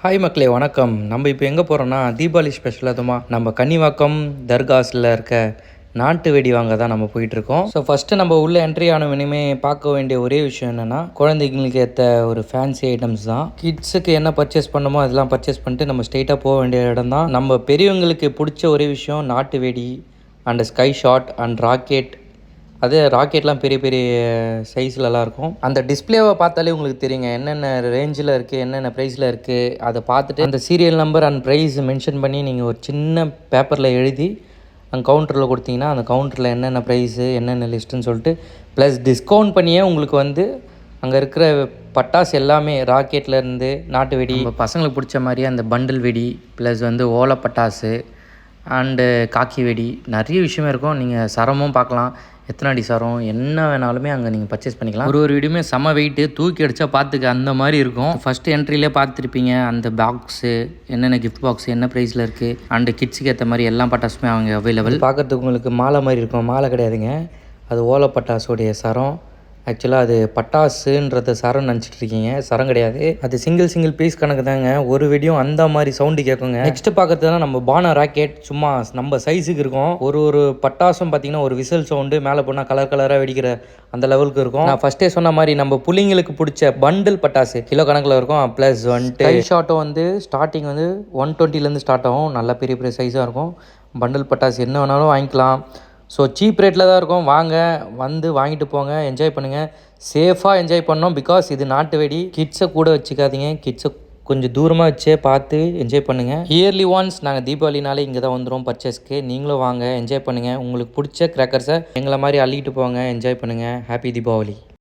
Hi மக்களே வணக்கம். நம்ம இப்போ எங்கே போகிறோன்னா தீபாவளி ஸ்பெஷல் அதுமா நம்ம கன்னிவாக்கம் தர்காஸில் இருக்க நாட்டு வெடி வாங்க தான் நம்ம போயிட்டுருக்கோம். ஸோ ஃபஸ்ட்டு நம்ம உள்ளே என்ட்ரி ஆன இனிமே பார்க்க வேண்டிய ஒரே விஷயம் என்னென்னா குழந்தைங்களுக்கு ஏற்ற ஒரு ஃபேன்சி ஐட்டம்ஸ் தான். கிட்ஸுக்கு என்ன பர்ச்சேஸ் பண்ணமோ அதெல்லாம் பர்ச்சேஸ் பண்ணிட்டு நம்ம ஸ்ட்ரெயிட்டாக போக வேண்டிய இடம் தான். நம்ம பெரியவங்களுக்கு பிடிச்ச ஒரே விஷயம் நாட்டு வெடி and sky shot and rocket. அது ராக்கெட்லாம் பெரிய பெரிய சைஸ்லலாம் இருக்கும். அந்த டிஸ்பிளேவை பார்த்தாலே உங்களுக்கு தெரியுங்க என்னென்ன ரேஞ்சில் இருக்குது, என்னென்ன ப்ரைஸில் இருக்குது. அதை பார்த்துட்டு அந்த serial number and price mention பண்ணி நீங்கள் ஒரு சின்ன பேப்பரில் எழுதி அங்கே கவுண்டரில் கொடுத்தீங்கன்னா அந்த கவுண்டரில் என்னென்ன ப்ரைஸு என்னென்ன லிஸ்ட்டுன்னு சொல்லிட்டு ப்ளஸ் டிஸ்கவுண்ட் பண்ணியே உங்களுக்கு அங்கே இருக்கிற பட்டாசு எல்லாமே ராக்கெட்லேருந்து நாட்டு வெடி, பசங்களுக்கு பிடிச்ச மாதிரி அந்த பண்டில் வெடி ப்ளஸ் ஓலை பட்டாசு அண்டு காக்கி வெடி நிறைய விஷயமே இருக்கும். நீங்கள் சரமும் பார்க்கலாம், எத்தனை அடி சரம் என்ன வேணாலுமே அங்கே நீங்கள் பர்ச்சேஸ் பண்ணிக்கலாம். ஒரு வீடியோமே செம வெயிட்டு தூக்கி அடித்தா பார்த்துக்க அந்த மாதிரி இருக்கும். ஃபஸ்ட்டு என்ட்ரிலே பார்த்துருப்பீங்க அந்த பாக்ஸு என்னென்ன கிஃப்ட் பாக்ஸ் என்ன ப்ரைஸில் இருக்குது அண்டு கிட்ஸுக்கு ஏற்ற மாதிரி எல்லா பட்டாசுமே அவங்க அவைலபிள். பார்க்குறதுக்கு உங்களுக்கு மாலை மாதிரி இருக்கும், மாலை கிடையாதுங்க, அது ஓலை பட்டாசுடைய சரம். ஆக்சுவலாக அது பட்டாசுன்றது சரம் நினச்சிட்டு இருக்கீங்க, சரம் கிடையாது. அது சிங்கிள் பீஸ் கணக்கு தாங்க. ஒரு வெடியும் அந்த மாதிரி சவுண்டு கேட்குங்க. நெக்ஸ்ட்டு பார்க்குறதுனா நம்ம பான ராக்கெட் சும்மா நம்ம சைஸுக்கு இருக்கும். ஒரு பட்டாசும் பார்த்தீங்கன்னா ஒரு விசில் சவுண்டு மேலே போனால் கலராக வெடிக்கிற அந்த லெவலுக்கு இருக்கும். நான் ஃபஸ்ட்டே சொன்ன மாதிரி நம்ம புள்ளிங்களுக்கு பிடிச்ச பண்டில் பட்டாசு கிலோ கணக்கில் இருக்கும். ப்ளஸ் ஸ்கை ஷாட்டும் ஸ்டார்டிங் 120லேருந்து ஸ்டார்ட் ஆகும். நல்ல பெரிய பெரிய சைஸாக இருக்கும். பண்டில் பட்டாசு என்ன வேணாலும் வாங்கிக்கலாம். ஸோ சீப் ரேட்டில் தான் இருக்கும். வாங்க வாங்கிட்டு போங்க, என்ஜாய் பண்ணுங்கள், சேஃபாக என்ஜாய் பண்ணோம். பிகாஸ் இது நாட்டு வெடி. கிட்ஸை கூட வச்சுக்காதீங்க, கிட்ஸை கொஞ்சம் தூரமாக வச்சே பார்த்து என்ஜாய் பண்ணுங்கள். இயர்லி ஒன்ஸ் நாங்கள் தீபாவளினாலே இங்கே தான் வந்துடும் பர்ச்சேஸ்க்கு. நீங்களும் வாங்க, என்ஜாய் பண்ணுங்கள். உங்களுக்கு பிடிச்ச கிராக்கர்ஸை எங்களை மாதிரி அள்ளிட்டு போங்க, என்ஜாய் பண்ணுங்கள். ஹாப்பி தீபாவளி.